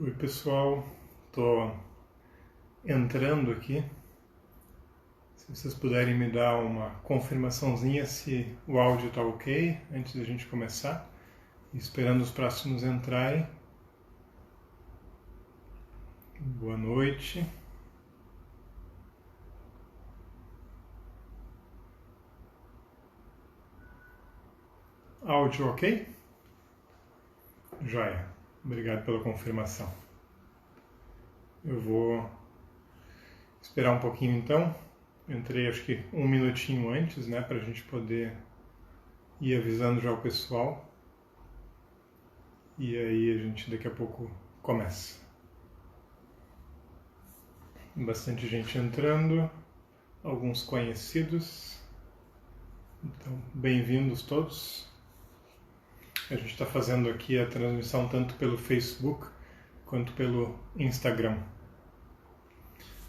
Oi pessoal, estou entrando aqui. Se vocês puderem me dar uma confirmaçãozinha se o áudio está ok antes da gente começar, esperando os próximos entrarem. Boa noite. Áudio ok? Joia. Obrigado pela confirmação. Eu vou esperar um pouquinho então. Entrei acho que um minutinho antes, né, para a gente poder ir avisando já o pessoal. E aí a gente daqui a pouco começa. Bastante gente entrando, alguns conhecidos. Então, bem-vindos todos. A gente está fazendo aqui a transmissão tanto pelo Facebook quanto pelo Instagram.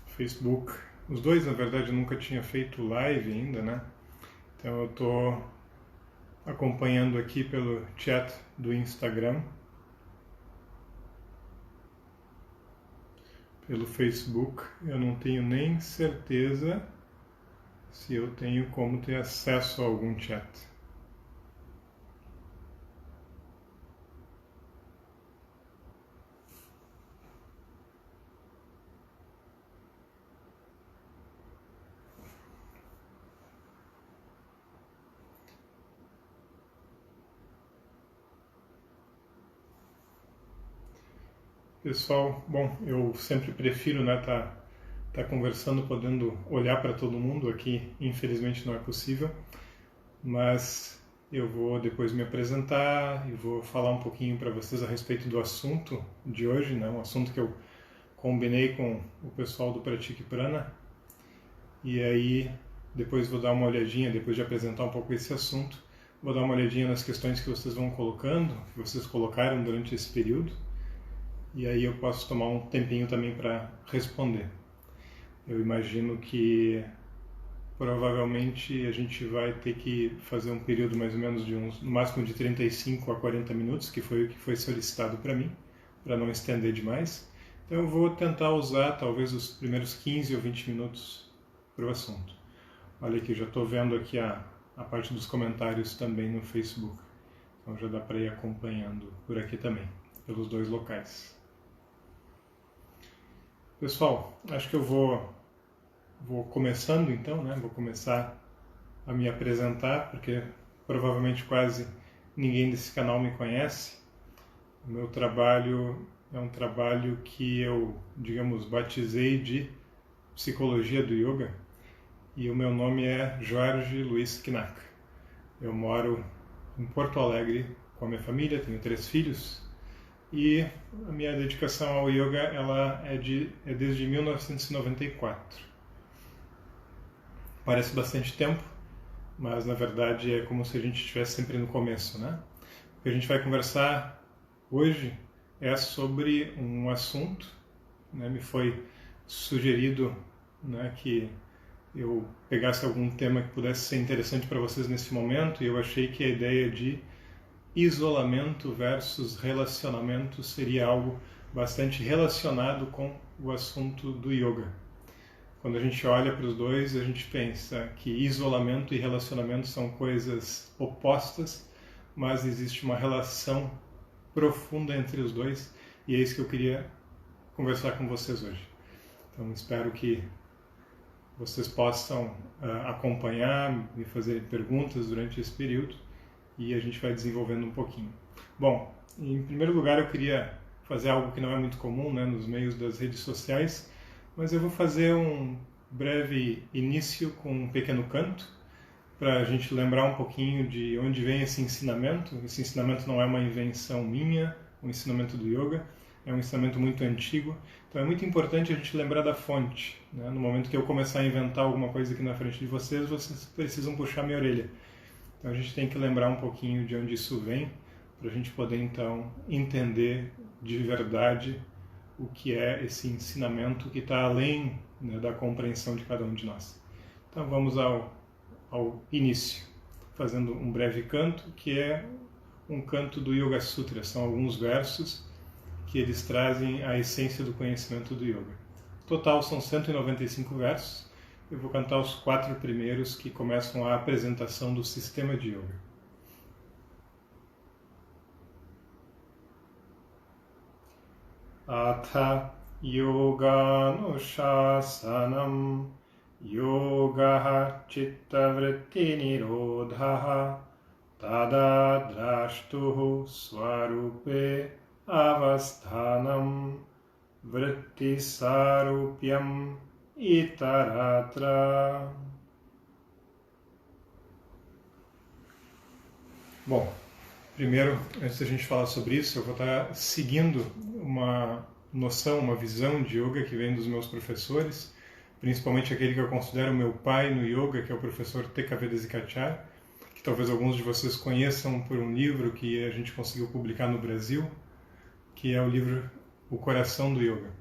Facebook, os dois na verdade eu nunca tinha feito live ainda, né? Então eu estou acompanhando aqui pelo chat do Instagram. Pelo Facebook eu não tenho nem certeza se eu tenho como ter acesso a algum chat. Pessoal, bom, eu sempre prefiro, né, tá conversando, podendo olhar para todo mundo aqui. Infelizmente não é possível, mas eu vou depois me apresentar e vou falar um pouquinho para vocês a respeito do assunto de hoje, né, um assunto que eu combinei com o pessoal do Pratique Prana. E aí depois vou dar uma olhadinha, depois de apresentar um pouco esse assunto, vou dar uma olhadinha nas questões que vocês vão colocando, que vocês colocaram durante esse período. E aí eu posso tomar um tempinho também para responder. Eu imagino que provavelmente a gente vai ter que fazer um período mais ou menos de no máximo de 35 a 40 minutos, que foi o que foi solicitado para mim, para não estender demais. Então eu vou tentar usar talvez os primeiros 15 ou 20 minutos para o assunto. Olha aqui, já estou vendo aqui a parte dos comentários também no Facebook. Então já dá para ir acompanhando por aqui também, pelos dois locais. Pessoal, acho que eu vou começando então, né? Vou começar a me apresentar, porque provavelmente quase ninguém desse canal me conhece. O meu trabalho é um trabalho que eu, digamos, batizei de Psicologia do Yoga, e o meu nome é Jorge Luiz Knack. Eu moro em Porto Alegre com a minha família, tenho 3 filhos, e a minha dedicação ao yoga ela é desde 1994. Parece bastante tempo, mas na verdade é como se a gente estivesse sempre no começo, né? O que a gente vai conversar hoje é sobre um assunto, né? Me foi sugerido, né, que eu pegasse algum tema que pudesse ser interessante para vocês nesse momento, e eu achei que a ideia de isolamento versus relacionamento seria algo bastante relacionado com o assunto do yoga. Quando a gente olha para os dois, a gente pensa que isolamento e relacionamento são coisas opostas, mas existe uma relação profunda entre os dois, e é isso que eu queria conversar com vocês hoje. Então espero que vocês possam acompanhar, me fazer perguntas durante esse período, e a gente vai desenvolvendo um pouquinho. Bom, em primeiro lugar eu queria fazer algo que não é muito comum, né, nos meios das redes sociais, mas eu vou fazer um breve início com um pequeno canto, para a gente lembrar um pouquinho de onde vem esse ensinamento. Esse ensinamento não é uma invenção minha, o ensinamento do yoga, é um ensinamento muito antigo, então é muito importante a gente lembrar da fonte, né? No momento que eu começar a inventar alguma coisa aqui na frente de vocês, vocês precisam puxar minha orelha. Então a gente tem que lembrar um pouquinho de onde isso vem, para a gente poder então entender de verdade o que é esse ensinamento que está além, né, da compreensão de cada um de nós. Então vamos ao início, fazendo um breve canto, que é um canto do Yoga Sutra. São alguns versos que eles trazem a essência do conhecimento do yoga. Total são 195 versos. Eu vou cantar os 4 primeiros que começam a apresentação do sistema de yoga. Atha yoganushasanam yogaha chitta vritti nirodhaha tada drashtuhu swarupe avasthanam vritti sarupyam itaratra. Bom, primeiro, antes da gente falar sobre isso, eu vou estar seguindo uma noção, uma visão de yoga que vem dos meus professores, principalmente aquele que eu considero meu pai no yoga, que é o professor T.K.V. Desikachar, que talvez alguns de vocês conheçam por um livro que a gente conseguiu publicar no Brasil, que é o livro O Coração do Yoga.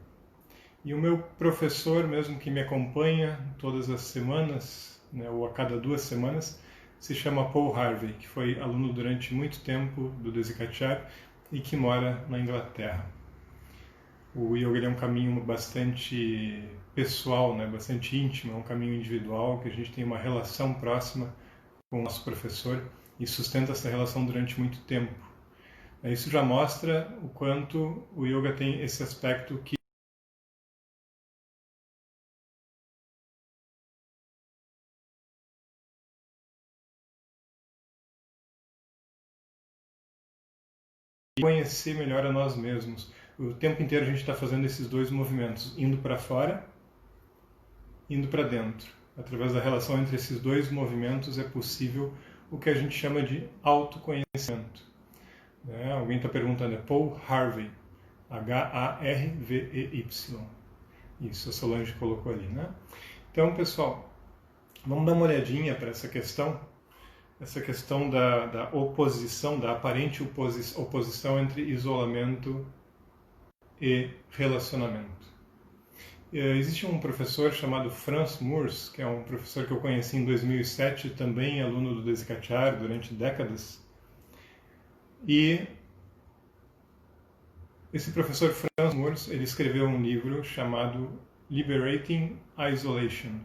E o meu professor, mesmo que me acompanha todas as semanas, né, ou a cada 2 semanas, se chama Paul Harvey, que foi aluno durante muito tempo do Desikachar e que mora na Inglaterra. O yoga é um caminho bastante pessoal, né, bastante íntimo, é um caminho individual, que a gente tem uma relação próxima com o nosso professor e sustenta essa relação durante muito tempo. Isso já mostra o quanto o yoga tem esse aspecto que conhecer melhor a nós mesmos. O tempo inteiro a gente está fazendo esses 2 movimentos, indo para fora, indo para dentro. Através da relação entre esses 2 movimentos é possível o que a gente chama de autoconhecimento. Alguém está perguntando, é Paul Harvey, H-A-R-V-E-Y. Isso, a Solange colocou ali, né? Então, pessoal, vamos dar uma olhadinha para essa questão da oposição, da aparente oposição entre isolamento e relacionamento. Existe um professor chamado Franz Moers, que é um professor que eu conheci em 2007, também aluno do Desikachar durante décadas. E esse professor Franz Moers, ele escreveu um livro chamado Liberating Isolation.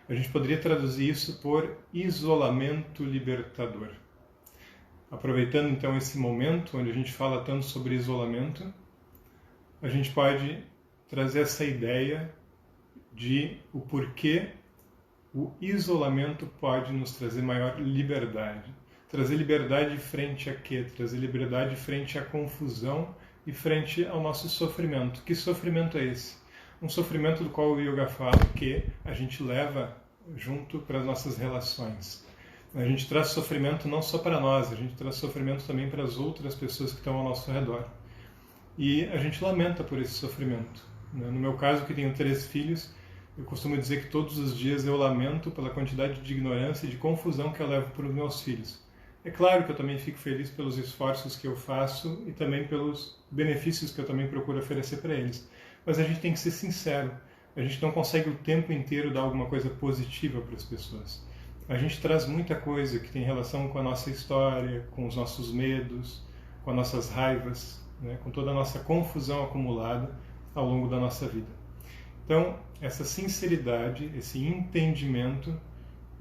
A gente poderia traduzir isso por isolamento libertador. Aproveitando então esse momento onde a gente fala tanto sobre isolamento, a gente pode trazer essa ideia de o porquê o isolamento pode nos trazer maior liberdade. Trazer liberdade frente a quê? Trazer liberdade frente à confusão e frente ao nosso sofrimento. Que sofrimento é esse? Um sofrimento do qual o yoga fala que a gente leva junto para as nossas relações. A gente traz sofrimento não só para nós, a gente traz sofrimento também para as outras pessoas que estão ao nosso redor. E a gente lamenta por esse sofrimento. No meu caso, que tenho 3 filhos, eu costumo dizer que todos os dias eu lamento pela quantidade de ignorância e de confusão que eu levo para os meus filhos. É claro que eu também fico feliz pelos esforços que eu faço e também pelos benefícios que eu também procuro oferecer para eles. Mas a gente tem que ser sincero. A gente não consegue o tempo inteiro dar alguma coisa positiva para as pessoas. A gente traz muita coisa que tem relação com a nossa história, com os nossos medos, com as nossas raivas, né, com toda a nossa confusão acumulada ao longo da nossa vida. Então, essa sinceridade, esse entendimento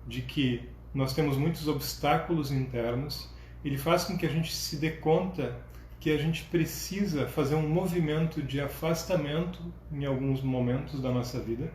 de que nós temos muitos obstáculos internos, ele faz com que a gente se dê conta que a gente precisa fazer um movimento de afastamento em alguns momentos da nossa vida,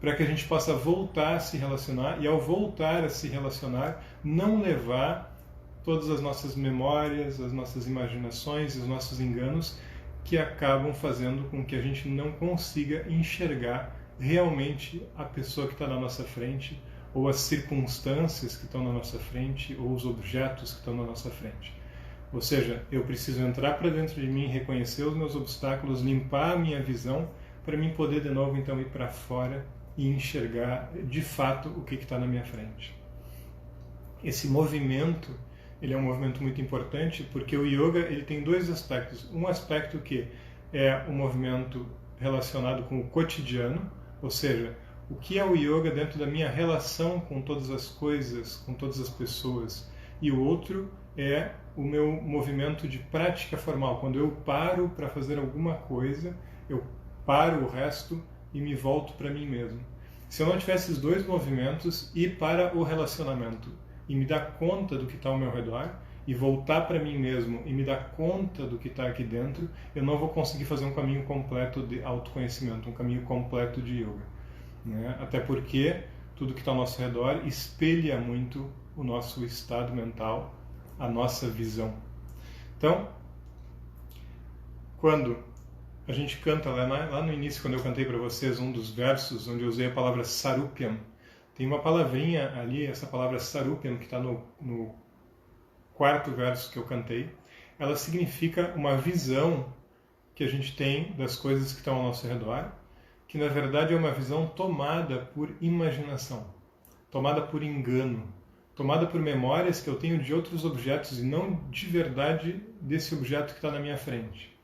para que a gente possa voltar a se relacionar e, ao voltar a se relacionar, não levar todas as nossas memórias, as nossas imaginações, os nossos enganos, que acabam fazendo com que a gente não consiga enxergar realmente a pessoa que está na nossa frente, ou as circunstâncias que estão na nossa frente, ou os objetos que estão na nossa frente. Ou seja, eu preciso entrar para dentro de mim, reconhecer os meus obstáculos, limpar a minha visão, para mim poder de novo então ir para fora e enxergar de fato o que está na minha frente. Esse movimento, ele é um movimento muito importante, porque o yoga ele tem 2 aspectos. Um aspecto que é o movimento relacionado com o cotidiano, ou seja, o que é o yoga dentro da minha relação com todas as coisas, com todas as pessoas. e o outro é o meu movimento de prática formal. Quando eu paro para fazer alguma coisa, eu paro o resto e me volto para mim mesmo. Se eu não tivesse esses dois movimentos, ir para o relacionamento e me dar conta do que está ao meu redor, e voltar para mim mesmo e me dar conta do que está aqui dentro, eu não vou conseguir fazer um caminho completo de autoconhecimento, um caminho completo de yoga. Né? Até porque tudo que está ao nosso redor espelha muito o nosso estado mental, a nossa visão. Então, quando a gente canta, lá no início, quando eu cantei para vocês um dos versos onde eu usei a palavra sarupyam, tem uma palavrinha ali, essa palavra sarupyam, que está no quarto verso que eu cantei, ela significa uma visão que a gente tem das coisas que estão ao nosso redor, que na verdade é uma visão tomada por imaginação, tomada por engano, tomada por memórias que eu tenho de outros objetos e não de verdade desse objeto que está na minha frente.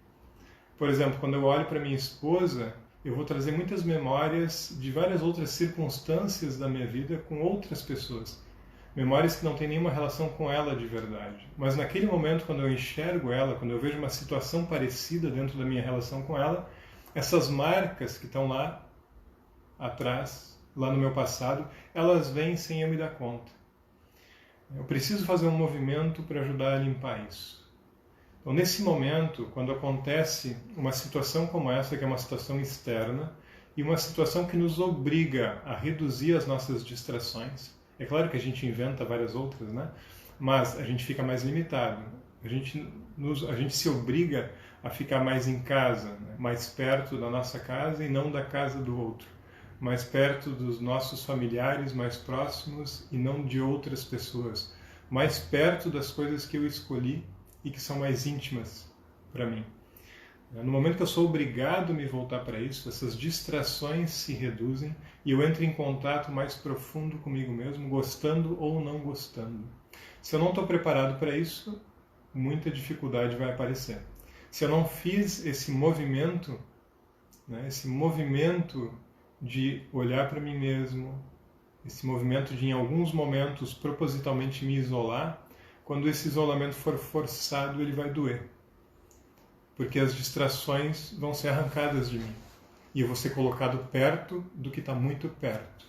Por exemplo, quando eu olho para minha esposa, eu vou trazer muitas memórias de várias outras circunstâncias da minha vida com outras pessoas. Memórias que não têm nenhuma relação com ela de verdade. Mas naquele momento, quando eu enxergo ela, quando eu vejo uma situação parecida dentro da minha relação com ela, essas marcas que estão lá atrás, lá no meu passado, elas vêm sem eu me dar conta. Eu preciso fazer um movimento para ajudar a limpar isso. Então, nesse momento, quando acontece uma situação como essa, que é uma situação externa, e uma situação que nos obriga a reduzir as nossas distrações, é claro que a gente inventa várias outras, né? Mas a gente fica mais limitado. A gente se obriga a ficar mais em casa, né? Mais perto da nossa casa e não da casa do outro. Mais perto dos nossos familiares mais próximos e não de outras pessoas. Mais perto das coisas que eu escolhi e que são mais íntimas para mim. No momento que eu sou obrigado a me voltar para isso, essas distrações se reduzem e eu entro em contato mais profundo comigo mesmo, gostando ou não gostando. Se eu não estou preparado para isso, muita dificuldade vai aparecer. Se eu não fiz esse movimento, né, esse movimento de olhar para mim mesmo, esse movimento de, em alguns momentos, propositalmente me isolar, quando esse isolamento for forçado, ele vai doer. Porque as distrações vão ser arrancadas de mim. E eu vou ser colocado perto do que está muito perto.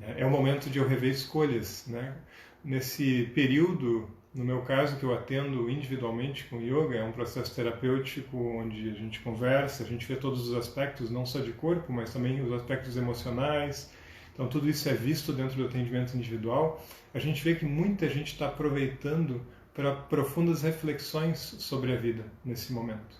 É o momento de eu rever escolhas. Né? Nesse período, no meu caso, que eu atendo individualmente com yoga, é um processo terapêutico onde a gente conversa, a gente vê todos os aspectos, não só de corpo, mas também os aspectos emocionais. Então, tudo isso é visto dentro do atendimento individual. A gente vê que muita gente está aproveitando para profundas reflexões sobre a vida nesse momento.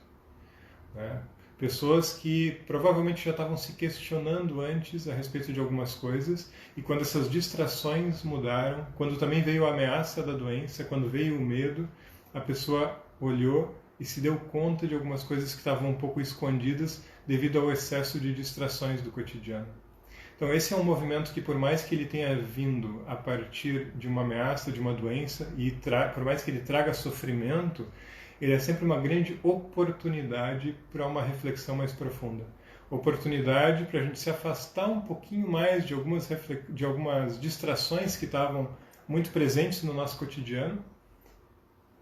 Né? Pessoas que provavelmente já estavam se questionando antes a respeito de algumas coisas, e quando essas distrações mudaram, quando também veio a ameaça da doença, quando veio o medo, a pessoa olhou e se deu conta de algumas coisas que estavam um pouco escondidas devido ao excesso de distrações do cotidiano. Então esse é um movimento que, por mais que ele tenha vindo a partir de uma ameaça, de uma doença, e por mais que ele traga sofrimento, ele é sempre uma grande oportunidade para uma reflexão mais profunda. Oportunidade para a gente se afastar um pouquinho mais de algumas distrações que estavam muito presentes no nosso cotidiano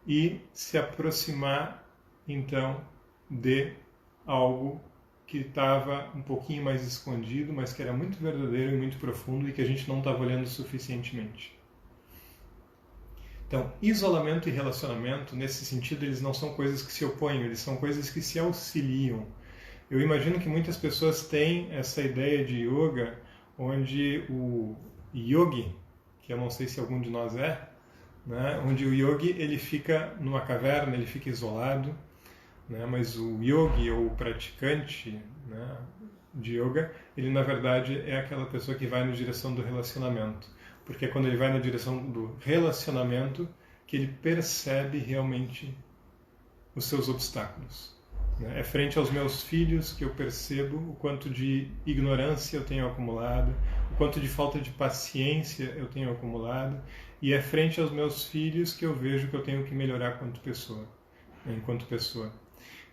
e se aproximar, então, de algo que estava um pouquinho mais escondido, mas que era muito verdadeiro e muito profundo e que a gente não estava olhando suficientemente. Então, isolamento e relacionamento, nesse sentido, eles não são coisas que se opõem, eles são coisas que se auxiliam. Eu imagino que muitas pessoas têm essa ideia de yoga, onde o yogi, que eu não sei se algum de nós é, né, onde o yogi ele fica numa caverna, ele fica isolado, né, mas o yogi ou o praticante, né, de yoga, ele na verdade é aquela pessoa que vai na direção do relacionamento. Porque é quando ele vai na direção do relacionamento que ele percebe realmente os seus obstáculos. É frente aos meus filhos que eu percebo o quanto de ignorância eu tenho acumulado, o quanto de falta de paciência eu tenho acumulado, e é frente aos meus filhos que eu vejo que eu tenho que melhorar enquanto pessoa.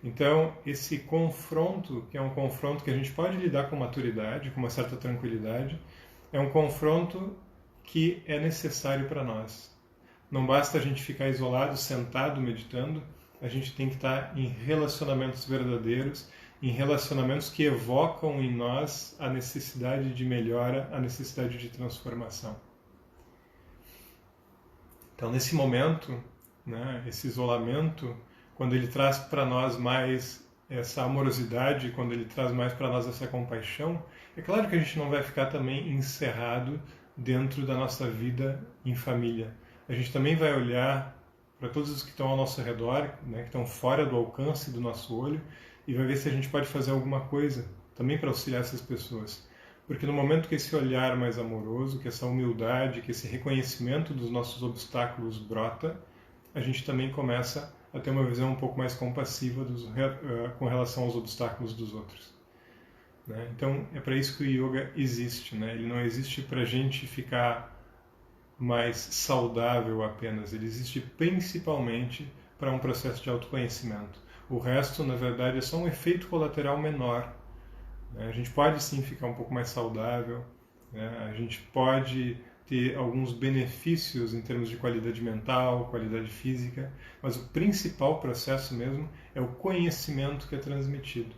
Então, esse confronto, que é um confronto que a gente pode lidar com maturidade, com uma certa tranquilidade, é um confronto que é necessário para nós. Não basta a gente ficar isolado, sentado, meditando. A gente tem que estar em relacionamentos verdadeiros, em relacionamentos que evocam em nós a necessidade de melhora, a necessidade de transformação. Então, nesse momento, né, esse isolamento, quando ele traz para nós mais essa amorosidade, quando ele traz mais para nós essa compaixão, é claro que a gente não vai ficar também encerrado dentro da nossa vida em família. A gente também vai olhar para todos os que estão ao nosso redor, né, que estão fora do alcance do nosso olho, e vai ver se a gente pode fazer alguma coisa também para auxiliar essas pessoas. Porque no momento que esse olhar mais amoroso, que essa humildade, que esse reconhecimento dos nossos obstáculos brota, a gente também começa a ter uma visão um pouco mais compassiva com relação aos obstáculos dos outros. Né? Então, é para isso que o yoga existe. Né? Ele não existe para a gente ficar mais saudável apenas. Ele existe principalmente para um processo de autoconhecimento. O resto, na verdade, é só um efeito colateral menor. A gente pode sim ficar um pouco mais saudável, né? A gente pode ter alguns benefícios em termos de qualidade mental, qualidade física, mas o principal processo mesmo é o conhecimento que é transmitido.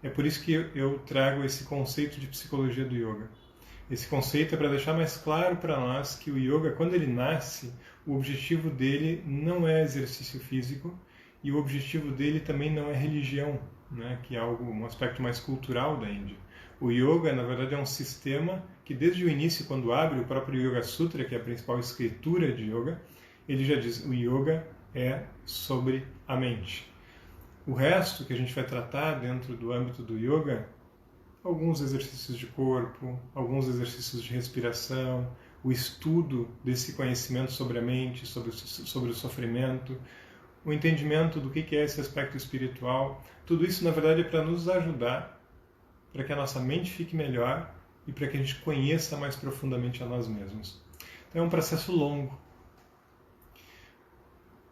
É por isso que eu trago esse conceito de psicologia do yoga. Esse conceito é para deixar mais claro para nós que o yoga, quando ele nasce, o objetivo dele não é exercício físico e o objetivo dele também não é religião, né, que é um aspecto mais cultural da Índia. O yoga, na verdade, é um sistema que, desde o início, quando abre o próprio Yoga Sutra, que é a principal escritura de yoga, ele já diz: o yoga é sobre a mente. O resto que a gente vai tratar dentro do âmbito do yoga, alguns exercícios de corpo, alguns exercícios de respiração, o estudo desse conhecimento sobre a mente, sobre o sofrimento, o entendimento do que é esse aspecto espiritual, tudo isso, na verdade, é para nos ajudar, para que a nossa mente fique melhor e para que a gente conheça mais profundamente a nós mesmos. Então é um processo longo.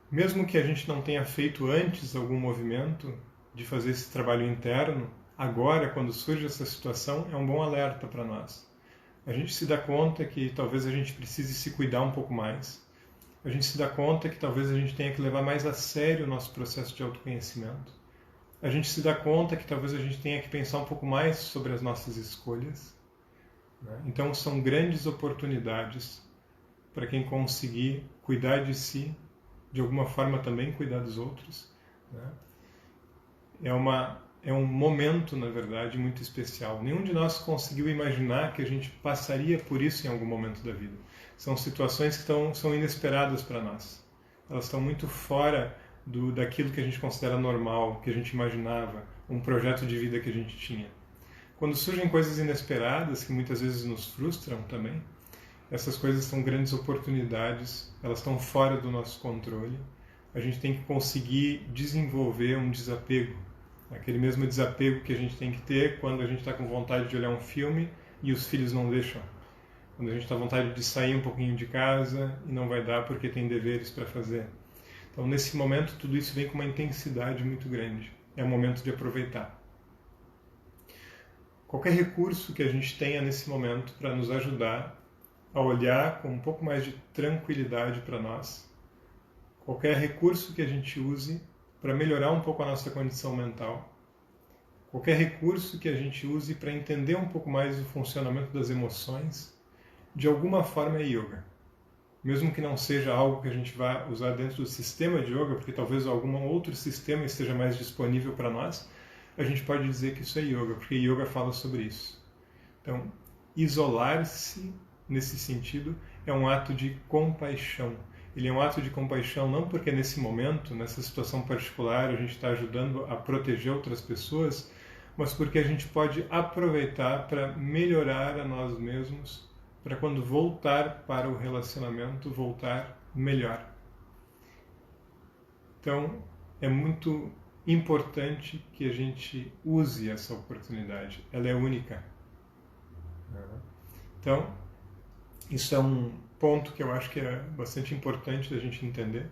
Mesmo que a gente não tenha feito antes algum movimento de fazer esse trabalho interno, agora, quando surge essa situação, é um bom alerta para nós. A gente se dá conta que talvez a gente precise se cuidar um pouco mais. A gente se dá conta que talvez a gente tenha que levar mais a sério o nosso processo de autoconhecimento. A gente se dá conta que talvez a gente tenha que pensar um pouco mais sobre as nossas escolhas. Né? Então, são grandes oportunidades para quem conseguir cuidar de si, de alguma forma também cuidar dos outros. Né? É um momento, na verdade, muito especial. Nenhum de nós conseguiu imaginar que a gente passaria por isso em algum momento da vida. São situações que são inesperadas para nós. Elas estão muito fora daquilo que a gente considera normal, que a gente imaginava, um projeto de vida que a gente tinha. Quando surgem coisas inesperadas, que muitas vezes nos frustram também, essas coisas são grandes oportunidades, elas estão fora do nosso controle. A gente tem que conseguir desenvolver um desapego, aquele mesmo desapego que a gente tem que ter quando a gente está com vontade de olhar um filme e os filhos não deixam. Quando a gente está com vontade de sair um pouquinho de casa e não vai dar porque tem deveres para fazer. Então, nesse momento, tudo isso vem com uma intensidade muito grande. É o momento de aproveitar. Qualquer recurso que a gente tenha nesse momento para nos ajudar a olhar com um pouco mais de tranquilidade para nós, qualquer recurso que a gente use para melhorar um pouco a nossa condição mental, qualquer recurso que a gente use para entender um pouco mais o funcionamento das emoções, de alguma forma é yoga. Mesmo que não seja algo que a gente vá usar dentro do sistema de yoga, porque talvez algum outro sistema esteja mais disponível para nós, a gente pode dizer que isso é yoga, porque yoga fala sobre isso. Então, isolar-se, nesse sentido, é um ato de compaixão. Ele é um ato de compaixão não porque nesse momento, nessa situação particular, a gente está ajudando a proteger outras pessoas, mas porque a gente pode aproveitar para melhorar a nós mesmos, para quando voltar para o relacionamento, voltar melhor. Então, é muito importante que a gente use essa oportunidade. Ela é única. Então, isso é um ponto que eu acho que é bastante importante da gente entender.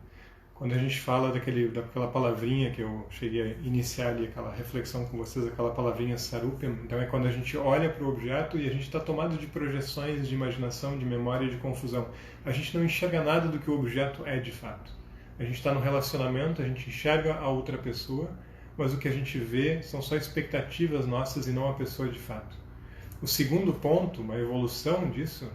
Quando a gente fala daquela palavrinha que eu cheguei a iniciar ali, aquela reflexão com vocês, aquela palavrinha sarupam, então é quando a gente olha para o objeto e a gente está tomado de projeções, de imaginação, de memória e de confusão. A gente não enxerga nada do que o objeto é de fato. A gente está no relacionamento, a gente enxerga a outra pessoa, mas o que a gente vê são só expectativas nossas e não a pessoa de fato. O segundo ponto, uma evolução disso,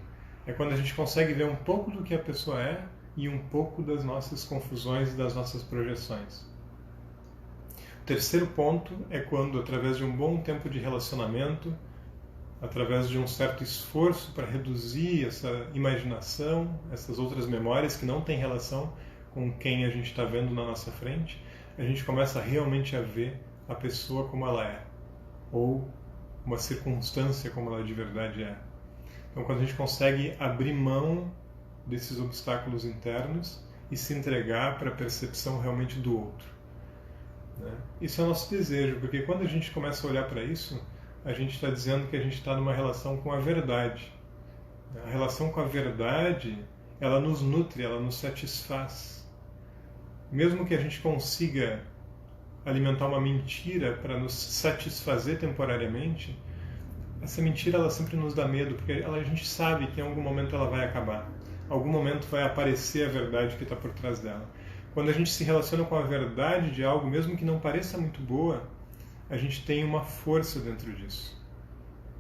é quando a gente consegue ver um pouco do que a pessoa é e um pouco das nossas confusões e das nossas projeções. O terceiro ponto é quando, através de um bom tempo de relacionamento, através de um certo esforço para reduzir essa imaginação, essas outras memórias que não têm relação com quem a gente está vendo na nossa frente, a gente começa realmente a ver a pessoa como ela é, ou uma circunstância como ela de verdade é. Então, quando a gente consegue abrir mão desses obstáculos internos e se entregar para a percepção realmente do outro, né? Isso é o nosso desejo, porque quando a gente começa a olhar para isso, a gente está dizendo que a gente está numa relação com a verdade. A relação com a verdade, ela nos nutre, ela nos satisfaz. Mesmo que a gente consiga alimentar uma mentira para nos satisfazer temporariamente, essa mentira ela sempre nos dá medo, porque a gente sabe que em algum momento ela vai acabar. Em algum momento vai aparecer a verdade que está por trás dela. Quando a gente se relaciona com a verdade de algo, mesmo que não pareça muito boa, a gente tem uma força dentro disso.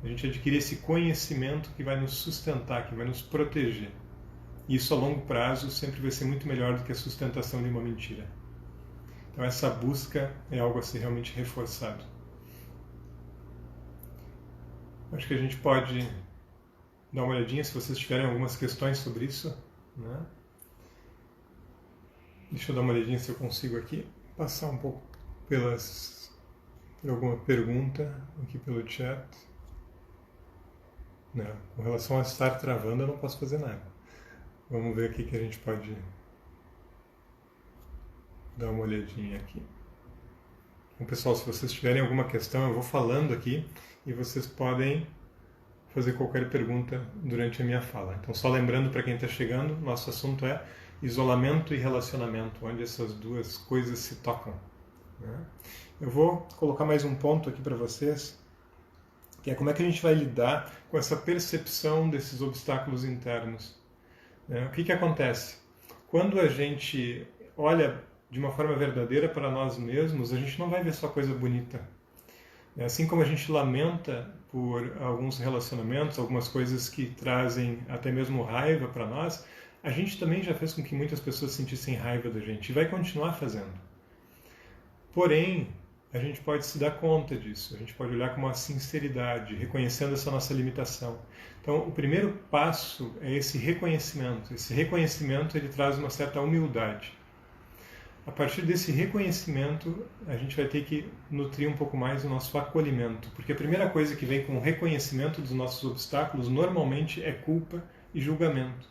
A gente adquire esse conhecimento que vai nos sustentar, que vai nos proteger. E isso a longo prazo sempre vai ser muito melhor do que a sustentação de uma mentira. Então essa busca é algo a ser realmente reforçado. Acho que a gente pode dar uma olhadinha se vocês tiverem algumas questões sobre isso, né? Deixa eu dar uma olhadinha se eu consigo aqui passar um pouco por alguma pergunta aqui pelo chat. Não, com relação a estar travando eu não posso fazer nada. Vamos ver aqui que a gente pode dar uma olhadinha aqui. Bom, pessoal, se vocês tiverem alguma questão, eu vou falando aqui e vocês podem fazer qualquer pergunta durante a minha fala. Então, só lembrando para quem está chegando, nosso assunto é isolamento e relacionamento, onde essas duas coisas se tocam, né? Eu vou colocar mais um ponto aqui para vocês, que é como é que a gente vai lidar com essa percepção desses obstáculos internos. O que acontece? Quando a gente olha de uma forma verdadeira para nós mesmos, a gente não vai ver só coisa bonita. Assim como a gente lamenta por alguns relacionamentos, algumas coisas que trazem até mesmo raiva para nós, a gente também já fez com que muitas pessoas sentissem raiva da gente e vai continuar fazendo. Porém, a gente pode se dar conta disso, a gente pode olhar com uma sinceridade, reconhecendo essa nossa limitação. Então, o primeiro passo é esse reconhecimento. Esse reconhecimento ele traz uma certa humildade. A partir desse reconhecimento, a gente vai ter que nutrir um pouco mais o nosso acolhimento, porque a primeira coisa que vem com o reconhecimento dos nossos obstáculos normalmente é culpa e julgamento.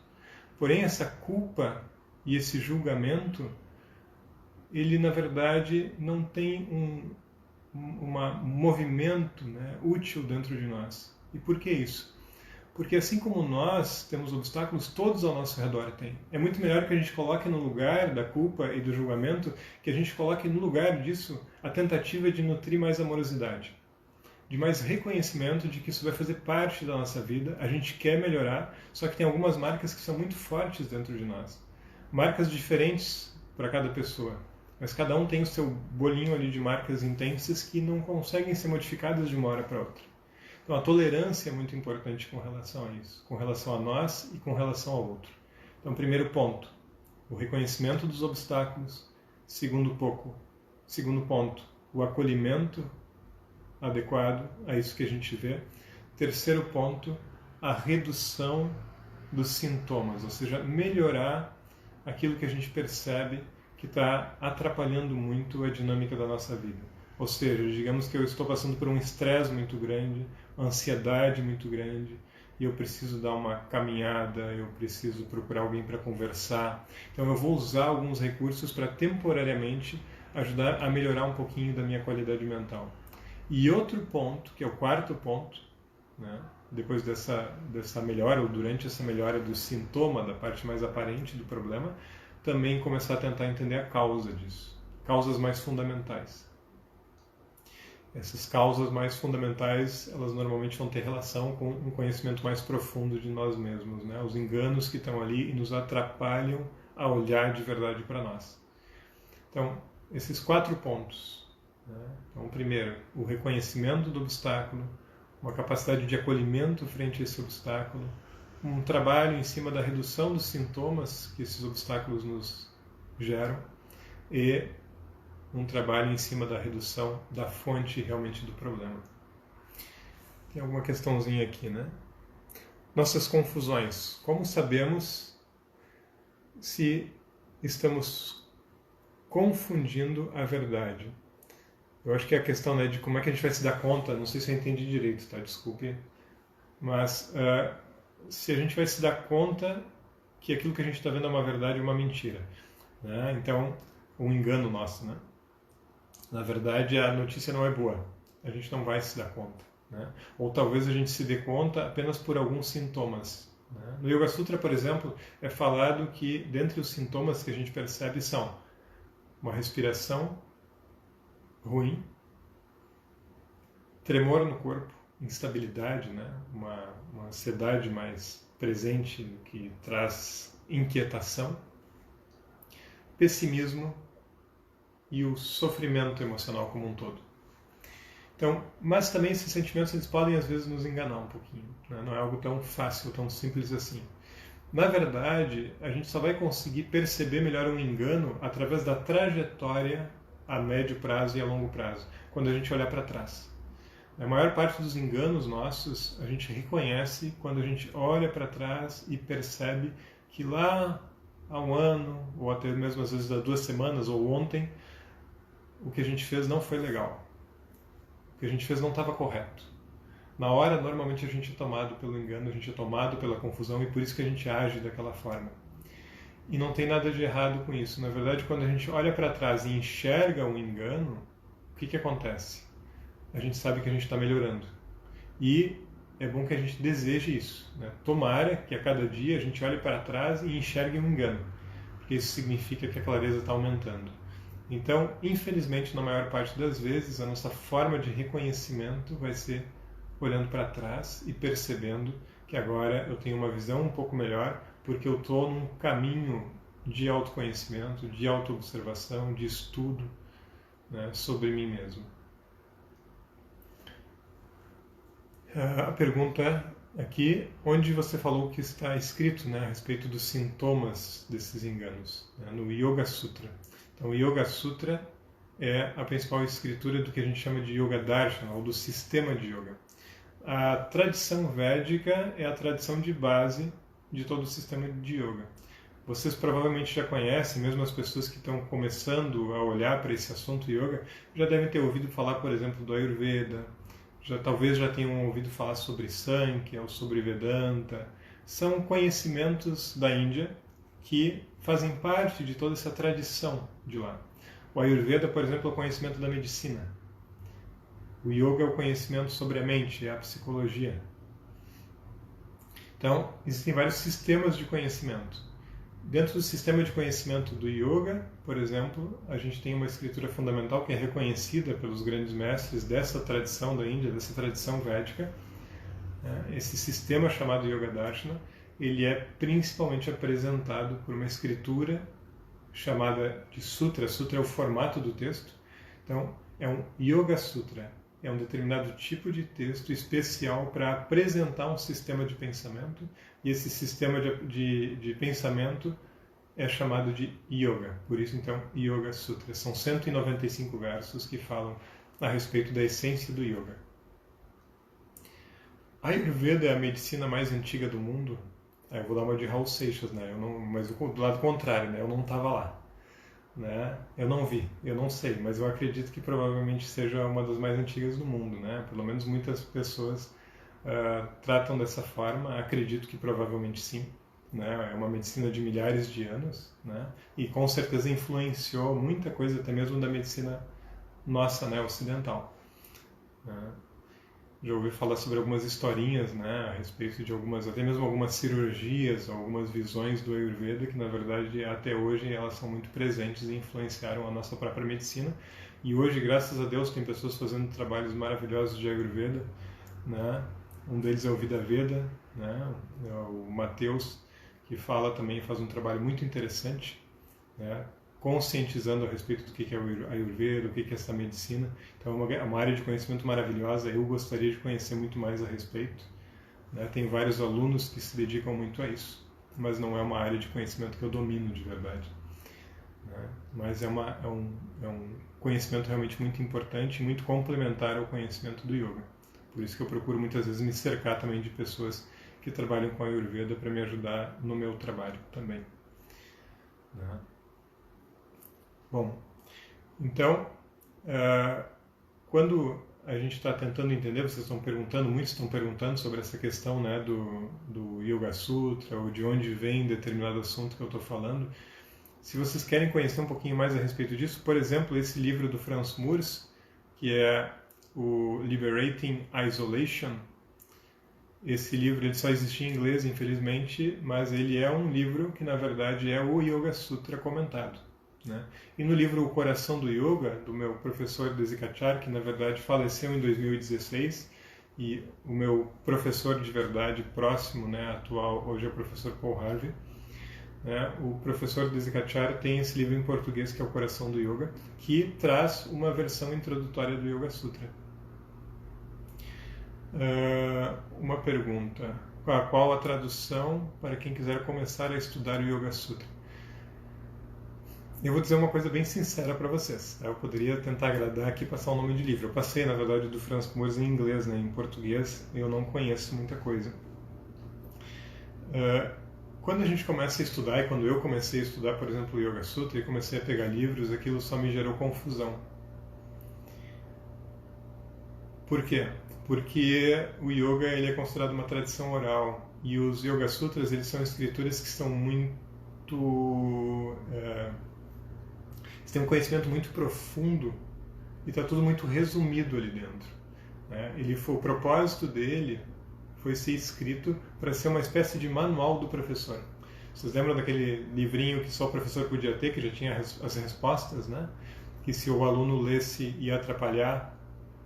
Porém, essa culpa e esse julgamento, ele na verdade não tem um movimento, né, útil dentro de nós. E por que isso? Porque assim como nós temos obstáculos, todos ao nosso redor têm. É muito melhor que a gente coloque no lugar da culpa e do julgamento, que a gente coloque no lugar disso a tentativa de nutrir mais amorosidade, de mais reconhecimento de que isso vai fazer parte da nossa vida, a gente quer melhorar, só que tem algumas marcas que são muito fortes dentro de nós. Marcas diferentes para cada pessoa, mas cada um tem o seu bolinho ali de marcas intensas que não conseguem ser modificadas de uma hora para outra. Então a tolerância é muito importante com relação a isso, com relação a nós e com relação ao outro. Então, primeiro ponto, o reconhecimento dos obstáculos. Segundo ponto, o acolhimento adequado a isso que a gente vê. Terceiro ponto, a redução dos sintomas, ou seja, melhorar aquilo que a gente percebe que está atrapalhando muito a dinâmica da nossa vida. Ou seja, digamos que eu estou passando por um estresse muito grande, uma ansiedade muito grande, e eu preciso dar uma caminhada, eu preciso procurar alguém para conversar. Então eu vou usar alguns recursos para temporariamente ajudar a melhorar um pouquinho da minha qualidade mental. E outro ponto, que é o quarto ponto, né, depois dessa melhora, ou durante essa melhora do sintoma, da parte mais aparente do problema, também começar a tentar entender a causa disso, causas mais fundamentais. Essas causas mais fundamentais, elas normalmente vão ter relação com um conhecimento mais profundo de nós mesmos, né? Os enganos que estão ali e nos atrapalham a olhar de verdade para nós. Então, esses 4 pontos, né? Então, primeiro, o reconhecimento do obstáculo, uma capacidade de acolhimento frente a esse obstáculo, um trabalho em cima da redução dos sintomas que esses obstáculos nos geram e um trabalho em cima da redução da fonte realmente do problema. Tem alguma questãozinha aqui, né? Nossas confusões. Como sabemos se estamos confundindo a verdade? Eu acho que é a questão, né, de como é que a gente vai se dar conta, não sei se eu entendi direito, tá? Desculpe. Mas se a gente vai se dar conta que aquilo que a gente está vendo é uma verdade ou uma mentira, né? Então, um engano nosso, né? Na verdade, a notícia não é boa. A gente não vai se dar conta, né? Ou talvez a gente se dê conta apenas por alguns sintomas, né? No Yoga Sutra, por exemplo, é falado que dentre os sintomas que a gente percebe são uma respiração ruim, tremor no corpo, instabilidade, né? Uma ansiedade mais presente que traz inquietação, pessimismo e o sofrimento emocional como um todo. Então, mas também esses sentimentos eles podem às vezes nos enganar um pouquinho, né? Não é algo tão fácil, tão simples assim. Na verdade, a gente só vai conseguir perceber melhor um engano através da trajetória a médio prazo e a longo prazo, quando a gente olhar para trás. A maior parte dos enganos nossos a gente reconhece quando a gente olha para trás e percebe que lá há um ano, ou até mesmo às vezes há 2 semanas ou ontem, o que a gente fez não foi legal. O que a gente fez não estava correto. Na hora, normalmente a gente é tomado pelo engano, a gente é tomado pela confusão e por isso que a gente age daquela forma. E não tem nada de errado com isso. Na verdade, quando a gente olha para trás e enxerga um engano, o que acontece? A gente sabe que a gente está melhorando. E é bom que a gente deseje isso, né? Tomara que a cada dia a gente olhe para trás e enxergue um engano, porque isso significa que a clareza está aumentando. Então, infelizmente, na maior parte das vezes, a nossa forma de reconhecimento vai ser olhando para trás e percebendo que agora eu tenho uma visão um pouco melhor, porque eu estou num caminho de autoconhecimento, de autoobservação, de estudo, né, sobre mim mesmo. A pergunta aqui, onde você falou que está escrito, né, a respeito dos sintomas desses enganos, né, no Yoga Sutra. Então, o Yoga Sutra é a principal escritura do que a gente chama de Yoga Darshana, ou do sistema de yoga. A tradição védica é a tradição de base de todo o sistema de yoga. Vocês provavelmente já conhecem, mesmo as pessoas que estão começando a olhar para esse assunto yoga, já devem ter ouvido falar, por exemplo, do Ayurveda, talvez já tenham ouvido falar sobre Sankhya ou sobre Vedanta. São conhecimentos da Índia que fazem parte de toda essa tradição de lá. O Ayurveda, por exemplo, é o conhecimento da medicina. O yoga é o conhecimento sobre a mente, é a psicologia. Então, existem vários sistemas de conhecimento. Dentro do sistema de conhecimento do yoga, por exemplo, a gente tem uma escritura fundamental que é reconhecida pelos grandes mestres dessa tradição da Índia, dessa tradição védica. Esse sistema chamado Yoga Darshana, ele é principalmente apresentado por uma escritura chamada de Sutra. Sutra é o formato do texto. Então, é um Yoga Sutra. É um determinado tipo de texto especial para apresentar um sistema de pensamento. E esse sistema de pensamento é chamado de Yoga. Por isso, então, Yoga Sutra. São 195 versos que falam a respeito da essência do Yoga. A Ayurveda é a medicina mais antiga do mundo? Eu vou dar uma de Raul Seixas, né? Mas do lado contrário, né? Eu não estava lá. Né? Eu não vi, eu não sei, mas eu acredito que provavelmente seja uma das mais antigas do mundo, né? Pelo menos muitas pessoas tratam dessa forma, acredito que provavelmente sim, né? É uma medicina de milhares de anos, né? E com certeza influenciou muita coisa até mesmo da medicina nossa, né, ocidental, né? já ouvi falar sobre algumas historinhas, né, a respeito de algumas, até mesmo algumas cirurgias, algumas visões do Ayurveda, que na verdade até hoje elas são muito presentes e influenciaram a nossa própria medicina. E hoje, graças a Deus, tem pessoas fazendo trabalhos maravilhosos de Ayurveda, né? Um deles é o Vida Veda, né? É o Mateus, que fala também, faz um trabalho muito interessante, né? Conscientizando a respeito do que é o Ayurveda, o que é essa medicina. Então é uma área de conhecimento maravilhosa, eu gostaria de conhecer muito mais a respeito, né? Tem vários alunos que se dedicam muito a isso, mas não é uma área de conhecimento que eu domino de verdade, né? Mas é um conhecimento realmente muito importante, muito complementar ao conhecimento do yoga. Por isso que eu procuro muitas vezes me cercar também de pessoas que trabalham com a Ayurveda para me ajudar no meu trabalho também, né? Bom, então, quando a gente está tentando entender, vocês estão perguntando, muitos estão perguntando sobre essa questão, né, do Yoga Sutra, ou de onde vem determinado assunto que eu estou falando. Se vocês querem conhecer um pouquinho mais a respeito disso, por exemplo, esse livro do Franz Moers, que é o Liberating Isolation. Esse livro ele só existe em inglês, infelizmente, mas ele é um livro que, na verdade, é o Yoga Sutra comentado, né? E no livro O Coração do Yoga, do meu professor Desikachar, que, na verdade, faleceu em 2016, e o meu professor de verdade próximo, né, atual, hoje é o professor Paul Harvey, né? O professor Desikachar tem esse livro em português, que é O Coração do Yoga, que traz uma versão introdutória do Yoga Sutra. Uma pergunta: qual a tradução para quem quiser começar a estudar o Yoga Sutra? Eu vou dizer uma coisa bem sincera para vocês. Eu poderia tentar agradar aqui e passar o nome de livro. Eu passei, na verdade, do Franz Moers em inglês, né? Em português eu não conheço muita coisa. Quando a gente começa a estudar, e quando eu comecei a estudar, por exemplo, o Yoga Sutra, e comecei a pegar livros, aquilo só me gerou confusão. Por quê? Porque o yoga ele é considerado uma tradição oral, e os Yoga Sutras eles são escrituras que são muito... têm um conhecimento muito profundo e está tudo muito resumido ali dentro, né? O propósito dele foi ser escrito para ser uma espécie de manual do professor. Vocês lembram daquele livrinho que só o professor podia ter, que já tinha as respostas, né? Que se o aluno lesse ia atrapalhar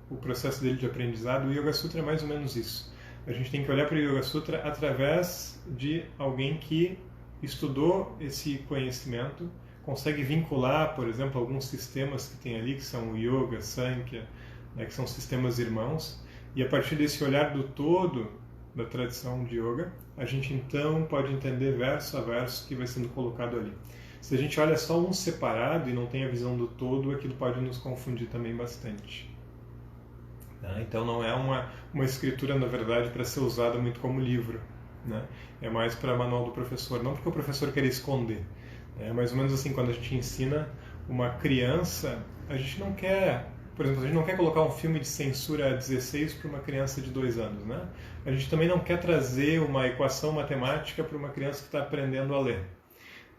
o processo dele de aprendizado. O Yoga Sutra é mais ou menos isso. A gente tem que olhar para o Yoga Sutra através de alguém que estudou esse conhecimento, consegue vincular, por exemplo, alguns sistemas que tem ali, que são o Yoga, Sankhya, né, que são sistemas irmãos, e a partir desse olhar do todo da tradição de Yoga, a gente então pode entender verso a verso que vai sendo colocado ali. Se a gente olha só um separado e não tem a visão do todo, aquilo pode nos confundir também bastante. Então não é uma escritura, na verdade, para ser usada muito como livro, né? É mais para manual do professor, não porque o professor quer esconder. É mais ou menos assim, quando a gente ensina uma criança, a gente não quer, por exemplo, a gente não quer colocar um filme de censura 16 para uma criança de 2 anos, né? A gente também não quer trazer uma equação matemática para uma criança que está aprendendo a ler.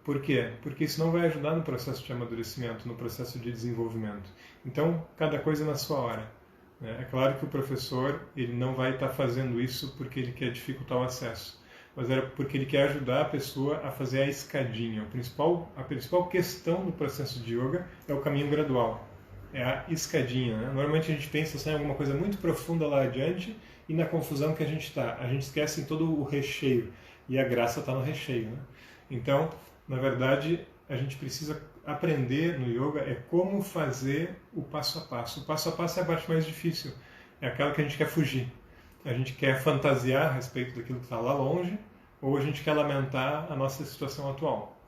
Por quê? Porque isso não vai ajudar no processo de amadurecimento, no processo de desenvolvimento. Então, cada coisa na sua hora. É claro que o professor ele não vai estar fazendo isso porque ele quer dificultar o acesso, mas é porque ele quer ajudar a pessoa a fazer a escadinha. A principal questão do processo de yoga é o caminho gradual, é a escadinha, né? Normalmente a gente pensa assim, em alguma coisa muito profunda lá adiante e na confusão que a gente está. A gente esquece em todo o recheio e a graça está no recheio, né? Então, na verdade, a gente precisa aprender no yoga é como fazer o passo a passo. O passo a passo é a parte mais difícil, é aquela que a gente quer fugir. A gente quer fantasiar a respeito daquilo que está lá longe, ou a gente quer lamentar a nossa situação atual.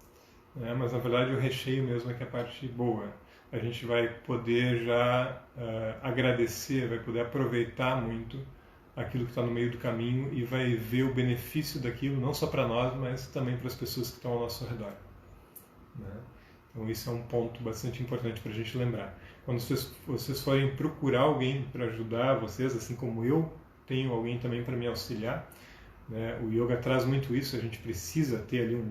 Mas, na verdade, o recheio mesmo é que é a parte boa. A gente vai poder já agradecer, vai poder aproveitar muito aquilo que está no meio do caminho e vai ver o benefício daquilo, não só para nós, mas também para as pessoas que estão ao nosso redor, né? Então, isso é um ponto bastante importante para a gente lembrar. Quando vocês forem procurar alguém para ajudar vocês, assim como eu tenho alguém também para me auxiliar, né? O yoga traz muito isso, a gente precisa ter ali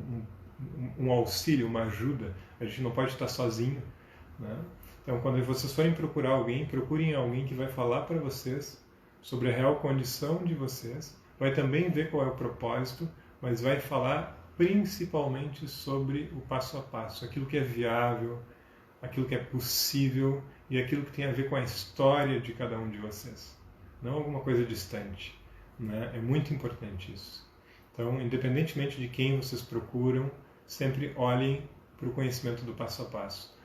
um auxílio, uma ajuda, a gente não pode estar sozinho, né? Então, quando vocês forem procurar alguém, procurem alguém que vai falar para vocês sobre a real condição de vocês, vai também ver qual é o propósito, mas vai falar principalmente sobre o passo a passo, aquilo que é viável, aquilo que é possível e aquilo que tem a ver com a história de cada um de vocês, não alguma coisa distante, né? É muito importante isso. Então, independentemente de quem vocês procuram, sempre olhem para o conhecimento do passo a passo,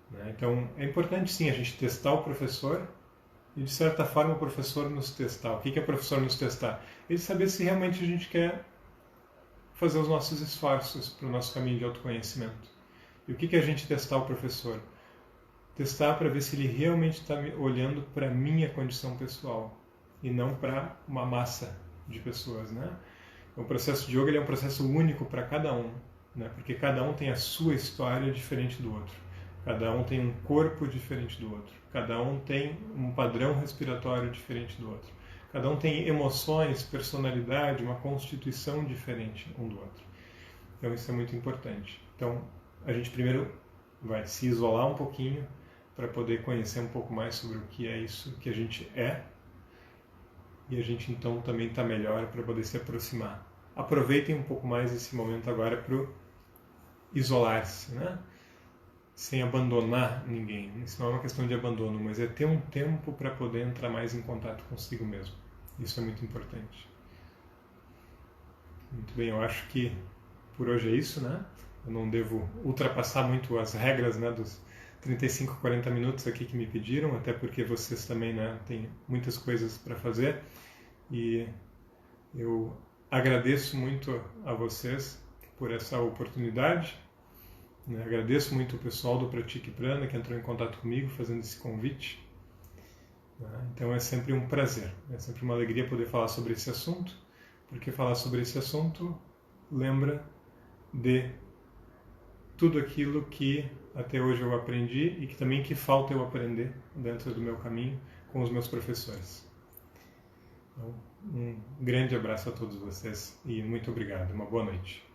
né? Então, é importante sim a gente testar o professor e, de certa forma, o professor nos testar. O que é o professor nos testar? Ele saber se realmente a gente quer fazer os nossos esforços para o nosso caminho de autoconhecimento. E o que é a gente testar o professor? Testar para ver se ele realmente está olhando para a minha condição pessoal e não para uma massa de pessoas, né? O processo de yoga ele é um processo único para cada um, né? Porque cada um tem a sua história diferente do outro. Cada um tem um corpo diferente do outro. Cada um tem um padrão respiratório diferente do outro. Cada um tem emoções, personalidade, uma constituição diferente um do outro. Então isso é muito importante. Então a gente primeiro vai se isolar um pouquinho para poder conhecer um pouco mais sobre o que é isso que a gente é. E a gente então também está melhor para poder se aproximar. Aproveitem um pouco mais esse momento agora para isolar-se, né? Sem abandonar ninguém. Isso não é uma questão de abandono, mas é ter um tempo para poder entrar mais em contato consigo mesmo. Isso é muito importante. Muito bem, eu acho que por hoje é isso, né? Eu não devo ultrapassar muito as regras, né, dos 35, 40 minutos aqui que me pediram, até porque vocês também, né, têm muitas coisas para fazer. E eu agradeço muito a vocês por essa oportunidade. Agradeço muito o pessoal do Pratique Prana que entrou em contato comigo fazendo esse convite. Então é sempre um prazer, é sempre uma alegria poder falar sobre esse assunto, porque falar sobre esse assunto lembra de tudo aquilo que até hoje eu aprendi e que também que falta eu aprender dentro do meu caminho com os meus professores. Então, um grande abraço a todos vocês e muito obrigado. Uma boa noite.